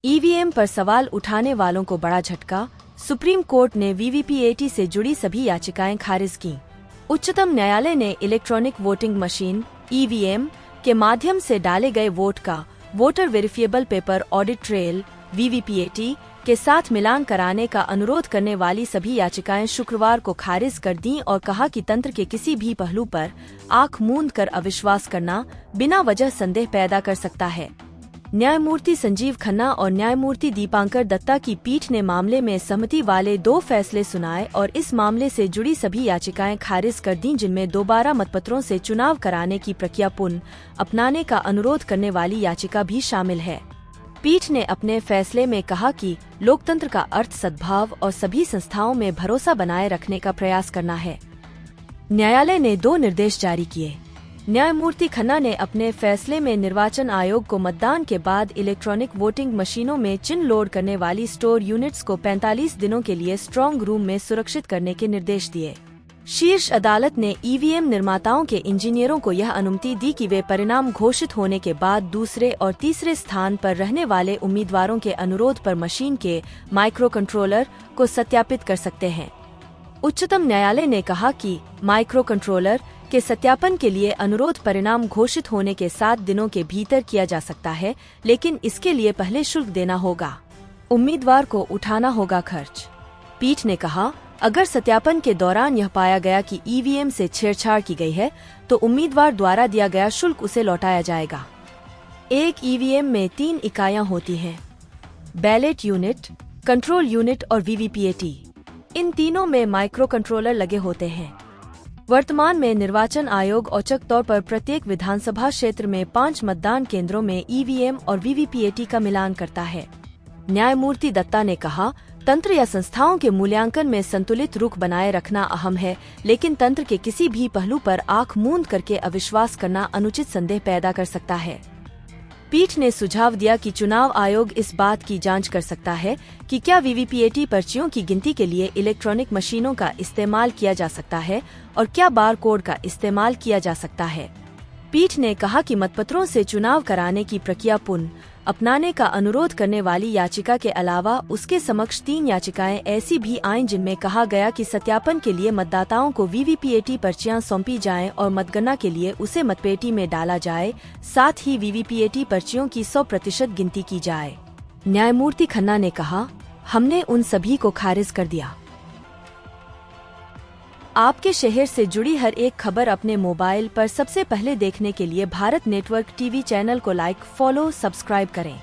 EVM पर सवाल उठाने वालों को बड़ा झटका। सुप्रीम कोर्ट ने वीवीपीएटी से जुड़ी सभी याचिकाएं खारिज की। उच्चतम न्यायालय ने इलेक्ट्रॉनिक वोटिंग मशीन ईवीएम के माध्यम से डाले गए वोट का voter verifiable paper audit trail VVPAT के साथ मिलान कराने का अनुरोध करने वाली सभी याचिकाएं शुक्रवार को खारिज कर दी और कहा कि तंत्र के किसी भी पहलू पर आंख मूंद कर अविश्वास करना बिना वजह संदेह पैदा कर सकता है। न्यायमूर्ति संजीव खन्ना और न्यायमूर्ति दीपांकर दत्ता की पीठ ने मामले में सहमति वाले 2 फैसले सुनाए और इस मामले से जुड़ी सभी याचिकाएं खारिज कर दी, जिनमें दोबारा मतपत्रों से चुनाव कराने की प्रक्रिया पुनः अपनाने का अनुरोध करने वाली याचिका भी शामिल है। पीठ ने अपने फैसले में कहा कि लोकतंत्र का अर्थ सद्भाव और सभी संस्थाओं में भरोसा बनाए रखने का प्रयास करना है। न्यायालय ने 2 निर्देश जारी किए। न्यायमूर्ति खन्ना ने अपने फैसले में निर्वाचन आयोग को मतदान के बाद इलेक्ट्रॉनिक वोटिंग मशीनों में चिन्ह लोड करने वाली स्टोर यूनिट्स को 45 दिनों के लिए स्ट्रांग रूम में सुरक्षित करने के निर्देश दिए। शीर्ष अदालत ने ईवीएम निर्माताओं के इंजीनियरों को यह अनुमति दी कि वे परिणाम घोषित होने के बाद दूसरे और तीसरे स्थान पर रहने वाले उम्मीदवारों के अनुरोध पर मशीन के माइक्रो कंट्रोलर को सत्यापित कर सकते हैं। उच्चतम न्यायालय ने कहा कि माइक्रो कंट्रोलर के सत्यापन के लिए अनुरोध परिणाम घोषित होने के 7 दिनों के भीतर किया जा सकता है, लेकिन इसके लिए पहले शुल्क देना होगा। उम्मीदवार को उठाना होगा खर्च। पीठ ने कहा, अगर सत्यापन के दौरान यह पाया गया कि ईवीएम से छेड़छाड़ की गई है, तो उम्मीदवार द्वारा दिया गया शुल्क उसे लौटाया जाएगा। एक ईवीएम में 3 इकाइयां होती हैं: बैलेट यूनिट, कंट्रोल यूनिट और वीवीपीएटी। इन तीनों में माइक्रो कंट्रोलर लगे होते हैं। वर्तमान में निर्वाचन आयोग औचक तौर पर प्रत्येक विधानसभा क्षेत्र में 5 मतदान केंद्रों में ईवीएम और वीवीपीएटी का मिलान करता है। न्यायमूर्ति दत्ता ने कहा, तंत्र या संस्थाओं के मूल्यांकन में संतुलित रुख बनाए रखना अहम है, लेकिन तंत्र के किसी भी पहलू पर आंख मूंद करके अविश्वास करना अनुचित संदेह पैदा कर सकता है। पीठ ने सुझाव दिया कि चुनाव आयोग इस बात की जांच कर सकता है कि क्या वीवीपीएटी पर्चियों की गिनती के लिए इलेक्ट्रॉनिक मशीनों का इस्तेमाल किया जा सकता है और क्या बार कोड का इस्तेमाल किया जा सकता है। पीठ ने कहा कि मतपत्रों से चुनाव कराने की प्रक्रिया पुनः अपनाने का अनुरोध करने वाली याचिका के अलावा उसके समक्ष 3 याचिकाएं ऐसी भी आईं जिनमें कहा गया कि सत्यापन के लिए मतदाताओं को वीवीपीएटी पर्चियां सौंपी जाएं और मतगणना के लिए उसे मतपेटी में डाला जाए, साथ ही वीवीपीएटी पर्चियों की 100% गिनती की जाए। न्यायमूर्ति खन्ना ने कहा, हमने उन सभी को खारिज कर दिया। आपके शहर से जुड़ी हर एक खबर अपने मोबाइल पर सबसे पहले देखने के लिए भारत नेटवर्क टीवी चैनल को लाइक, फॉलो, सब्सक्राइब करें।